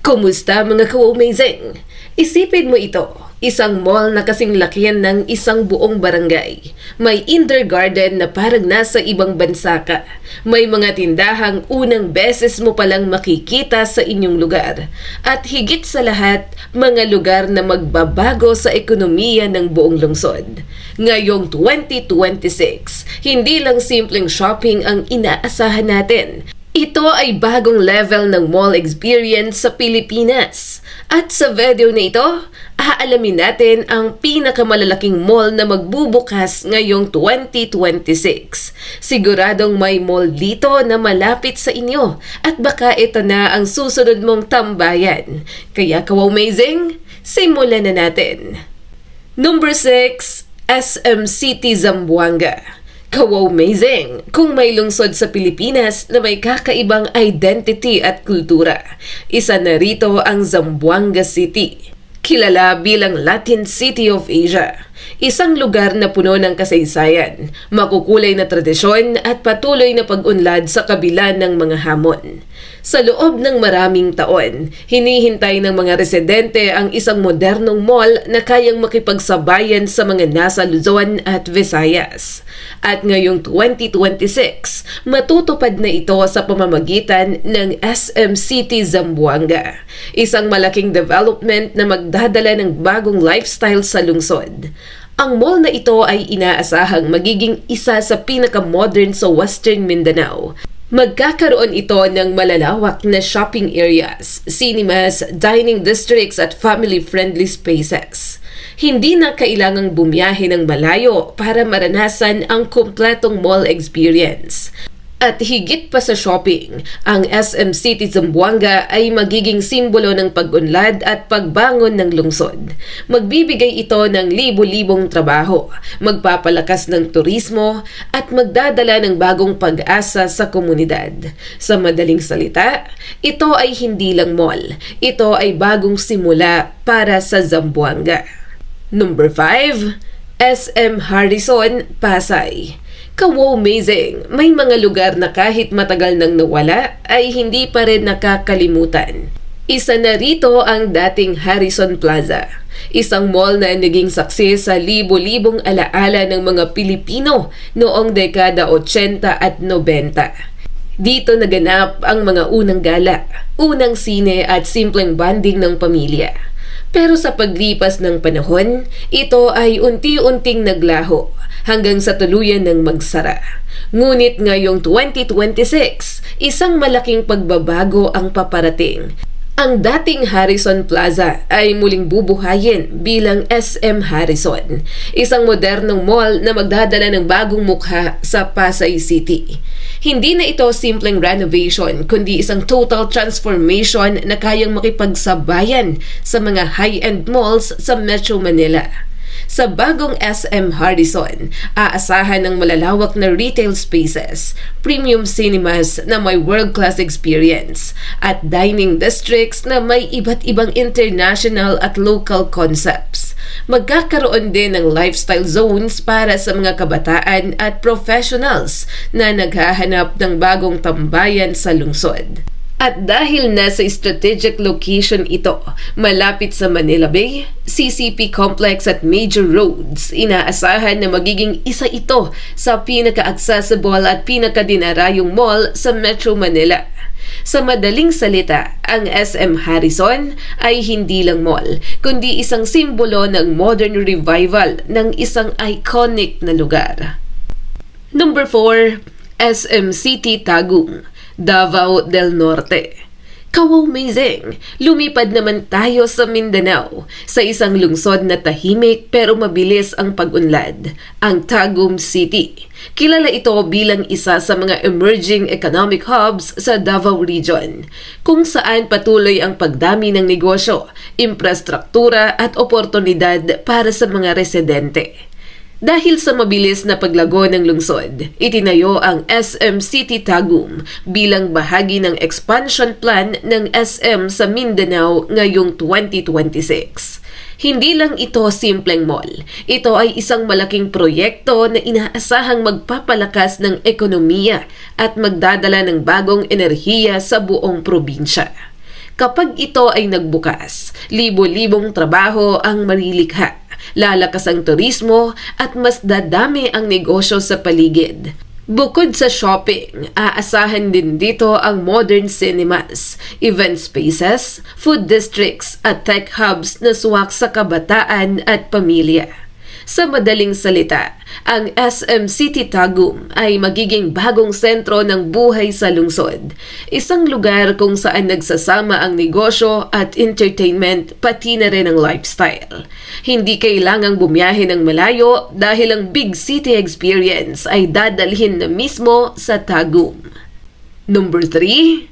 Kumusta mga ka-amazing? Isipin mo ito, isang mall na kasing lakihan ng isang buong barangay. May indoor garden na parang nasa ibang bansa ka. May mga tindahang unang beses mo palang makikita sa inyong lugar. At higit sa lahat, mga lugar na magbabago sa ekonomiya ng buong lungsod. Ngayong 2026, hindi lang simpleng shopping ang inaasahan natin. Ito ay bagong level ng mall experience sa Pilipinas. At sa video na ito, aalamin natin ang pinakamalalaking mall na magbubukas ngayong 2026. Siguradong may mall dito na malapit sa inyo at baka ito na ang susunod mong tambayan. Kaya ka-amazing, simulan na natin. Number 6, SM City Zamboanga. Ka-amazing! Kung may lungsod sa Pilipinas na may kakaibang identity at kultura, isa na rito ang Zamboanga City. Kilala bilang Latin City of Asia. Isang lugar na puno ng kasaysayan, makukulay na tradisyon at patuloy na pag-unlad sa kabila ng mga hamon. Sa loob ng maraming taon, hinihintay ng mga residente ang isang modernong mall na kayang makipagsabayan sa mga nasa Luzon at Visayas. At ngayong 2026, matutupad na ito sa pamamagitan ng SM City Zamboanga, isang malaking development na magdadala ng bagong lifestyle sa lungsod. Ang mall na ito ay inaasahang magiging isa sa pinaka-modern sa Western Mindanao. Magkakaroon ito ng malalawak na shopping areas, cinemas, dining districts at family-friendly spaces. Hindi na kailangang bumiyahe ng malayo para maranasan ang kumpletong mall experience. At higit pa sa shopping, ang SM City Zamboanga ay magiging simbolo ng pag-unlad at pagbangon ng lungsod. Magbibigay ito ng libo-libong trabaho, magpapalakas ng turismo at magdadala ng bagong pag-asa sa komunidad. Sa madaling salita, ito ay hindi lang mall, ito ay bagong simula para sa Zamboanga. Number 5, SM Harrison, Pasay. Ka-amazing! May mga lugar na kahit matagal nang nawala ay hindi pa rin nakakalimutan. Isa na rito ang dating Harrison Plaza, isang mall na naging saksi sa libo-libong alaala ng mga Pilipino noong dekada 80 at 90. Dito naganap ang mga unang gala, unang sine at simpleng bonding ng pamilya. Pero sa paglipas ng panahon, ito ay unti-unting naglaho hanggang sa tuluyan ng magsara. Ngunit ngayong 2026, isang malaking pagbabago ang paparating. Ang dating Harrison Plaza ay muling bubuhayin bilang SM Harrison, isang modernong mall na magdadala ng bagong mukha sa Pasay City. Hindi na ito simpleng renovation, kundi isang total transformation na kayang makipagsabayan sa mga high-end malls sa Metro Manila. Sa bagong SM Harrison, aasahan ng malalawak na retail spaces, premium cinemas na may world-class experience, at dining districts na may iba't ibang international at local concepts. Magkakaroon din ng lifestyle zones para sa mga kabataan at professionals na naghahanap ng bagong tambayan sa lungsod. At dahil nasa strategic location ito, malapit sa Manila Bay, CCP Complex at major roads, inaasahan na magiging isa ito sa pinaka-accessible at pinaka-dinarayong mall sa Metro Manila. Sa madaling salita, ang SM Harrison ay hindi lang mall, kundi isang simbolo ng modern revival ng isang iconic na lugar. Number 4, SM City Tagum, Davao del Norte. Ka-amazing! Lumipad naman tayo sa Mindanao, sa isang lungsod na tahimik pero mabilis ang pag-unlad, ang Tagum City. Kilala ito bilang isa sa mga emerging economic hubs sa Davao Region, kung saan patuloy ang pagdami ng negosyo, infrastruktura at oportunidad para sa mga residente. Dahil sa mabilis na paglago ng lungsod, itinayo ang SM City Tagum bilang bahagi ng expansion plan ng SM sa Mindanao ngayong 2026. Hindi lang ito simpleng mall. Ito ay isang malaking proyekto na inaasahang magpapalakas ng ekonomiya at magdadala ng bagong enerhiya sa buong probinsya. Kapag ito ay nagbukas, libo-libong trabaho ang marilikha, lalakas ang turismo at mas dadami ang negosyo sa paligid. Bukod sa shopping, aasahan din dito ang modern cinemas, event spaces, food districts at tech hubs na suwak sa kabataan at pamilya. Sa madaling salita, ang SM City Tagum ay magiging bagong sentro ng buhay sa lungsod. Isang lugar kung saan nagsasama ang negosyo at entertainment pati na rin ang lifestyle. Hindi kailangang bumiyahe ng malayo dahil ang big city experience ay dadalhin na mismo sa Tagum. Number 3,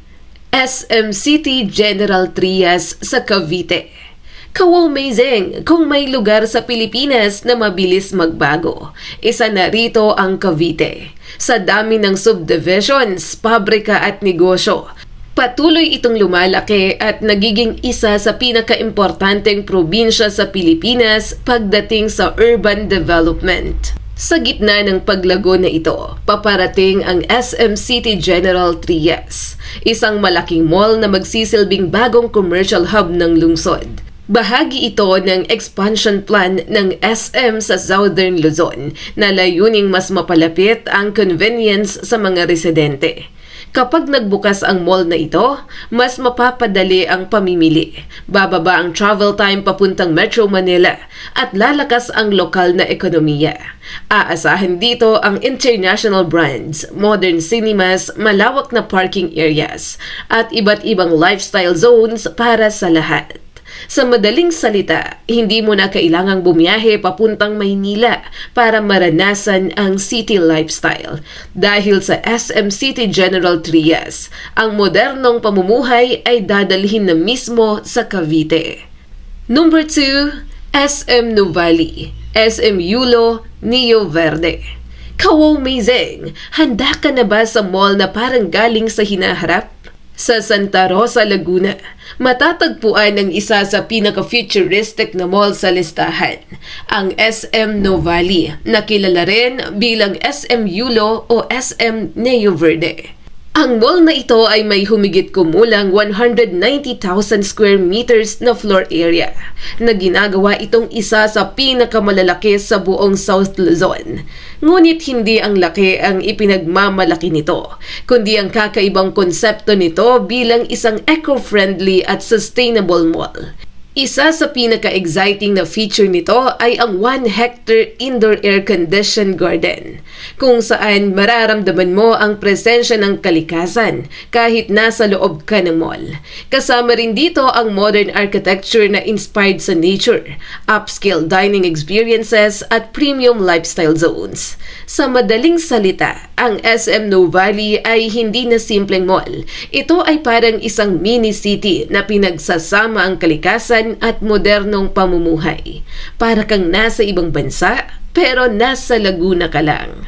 SM City General Trias sa Cavite. Ka-amazing kung may lugar sa Pilipinas na mabilis magbago. Isa na rito ang Cavite. Sa dami ng subdivisions, pabrika at negosyo, patuloy itong lumalaki at nagiging isa sa pinaka-importanteng probinsya sa Pilipinas pagdating sa urban development. Sa gitna ng paglago na ito, paparating ang SM City General Trias, isang malaking mall na magsisilbing bagong commercial hub ng lungsod. Bahagi ito ng expansion plan ng SM sa Southern Luzon na layuning mas mapalapit ang convenience sa mga residente. Kapag nagbukas ang mall na ito, mas mapapadali ang pamimili, bababa ang travel time papuntang Metro Manila at lalakas ang lokal na ekonomiya. Aasahan dito ang international brands, modern cinemas, malawak na parking areas at iba't ibang lifestyle zones para sa lahat. Sa madaling salita, hindi mo na kailangang bumiyahe papuntang Maynila para maranasan ang city lifestyle. Dahil sa SM City General Trias, ang modernong pamumuhay ay dadalhin na mismo sa Cavite. Number 2, SM Nuvali, SM Yulo, Neo Verde. Ka-amazing! Handa ka na ba sa mall na parang galing sa hinaharap? Sa Santa Rosa, Laguna, matatagpuan ang isa sa pinaka-futuristic na mall sa listahan, ang SM Nuvali, na kilala rin bilang SM Yulo o SM Neo Verde. Ang mall na ito ay may humigit kumulang 190,000 square meters na floor area na ginagawa itong isa sa pinakamalalaki sa buong South Luzon. Ngunit hindi ang laki ang ipinagmamalaki nito, kundi ang kakaibang konsepto nito bilang isang eco-friendly at sustainable mall. Isa sa pinaka-exciting na feature nito ay ang 1-hectare indoor air-conditioned garden, kung saan mararamdaman mo ang presensya ng kalikasan kahit nasa loob ka ng mall. Kasama rin dito ang modern architecture na inspired sa nature, upscale dining experiences at premium lifestyle zones. Sa madaling salita, ang SM Nuvali ay hindi na simpleng mall. Ito ay parang isang mini-city na pinagsasama ang kalikasan at modernong pamumuhay. Para kang nasa ibang bansa, pero nasa Laguna ka lang.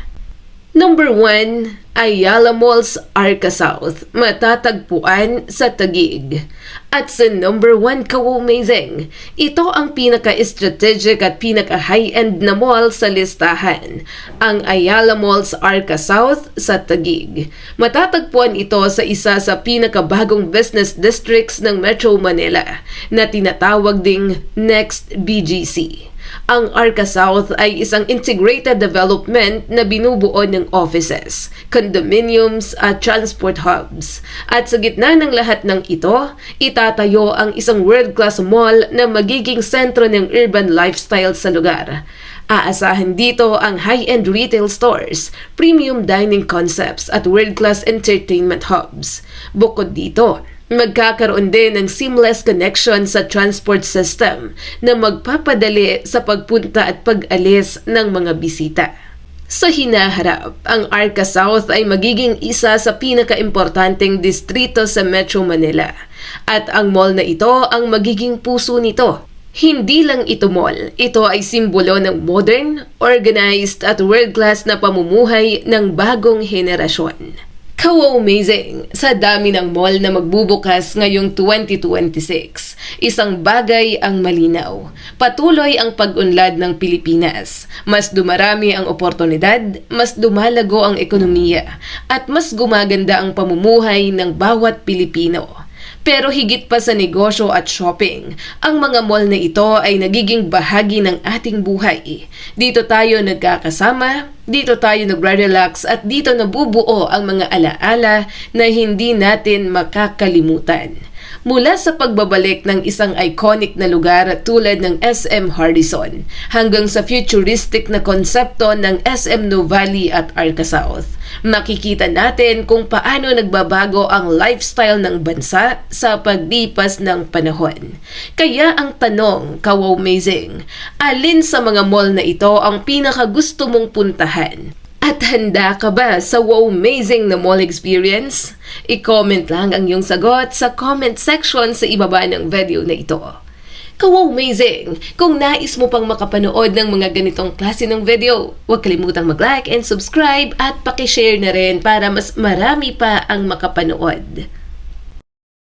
Number 1, Ayala Malls Arca South, matatagpuan sa Taguig. At sa number 1, ka-amazing, ito ang pinaka-strategic at pinaka-high-end na mall sa listahan, ang Ayala Malls Arca South sa Taguig. Matatagpuan ito sa isa sa pinakabagong business districts ng Metro Manila na tinatawag ding Next BGC. Ang Arca South ay isang integrated development na binubuo ng offices, condominiums at transport hubs. At sa gitna ng lahat ng ito, itatayo ang isang world-class mall na magiging sentro ng urban lifestyle sa lugar. Aasahan dito ang high-end retail stores, premium dining concepts at world-class entertainment hubs. Bukod dito, magkakaroon din ng seamless connection sa transport system na magpapadali sa pagpunta at pag-alis ng mga bisita. Sa hinaharap, ang Arca South ay magiging isa sa pinaka-importanteng distrito sa Metro Manila at ang mall na ito ang magiging puso nito. Hindi lang ito mall, ito ay simbolo ng modern, organized at world-class na pamumuhay ng bagong henerasyon. Ka-amazing! Sa dami ng mall na magbubukas ngayong 2026, isang bagay ang malinaw. Patuloy ang pag-unlad ng Pilipinas. Mas dumarami ang oportunidad, mas dumalago ang ekonomiya, at mas gumaganda ang pamumuhay ng bawat Pilipino. Pero higit pa sa negosyo at shopping, ang mga mall na ito ay nagiging bahagi ng ating buhay. Dito tayo nagkakasama, dito tayo nagre-relax at dito nabubuo ang mga alaala na hindi natin makakalimutan. Mula sa pagbabalik ng isang iconic na lugar tulad ng SM Hardison hanggang sa futuristic na konsepto ng SM Nuvali at Arca South, makikita natin kung paano nagbabago ang lifestyle ng bansa sa paglipas ng panahon. Kaya ang tanong, ka-Wowmazing, alin sa mga mall na ito ang pinakagusto mong puntahan? At handa ka ba sa Wowmazing na mall experience? I-comment lang ang iyong sagot sa comment section sa ibaba ng video na ito. Ka-Wowmazing! Kung nais mo pang makapanood ng mga ganitong klase ng video, huwag kalimutang mag-like and subscribe at pakishare na rin para mas marami pa ang makapanood.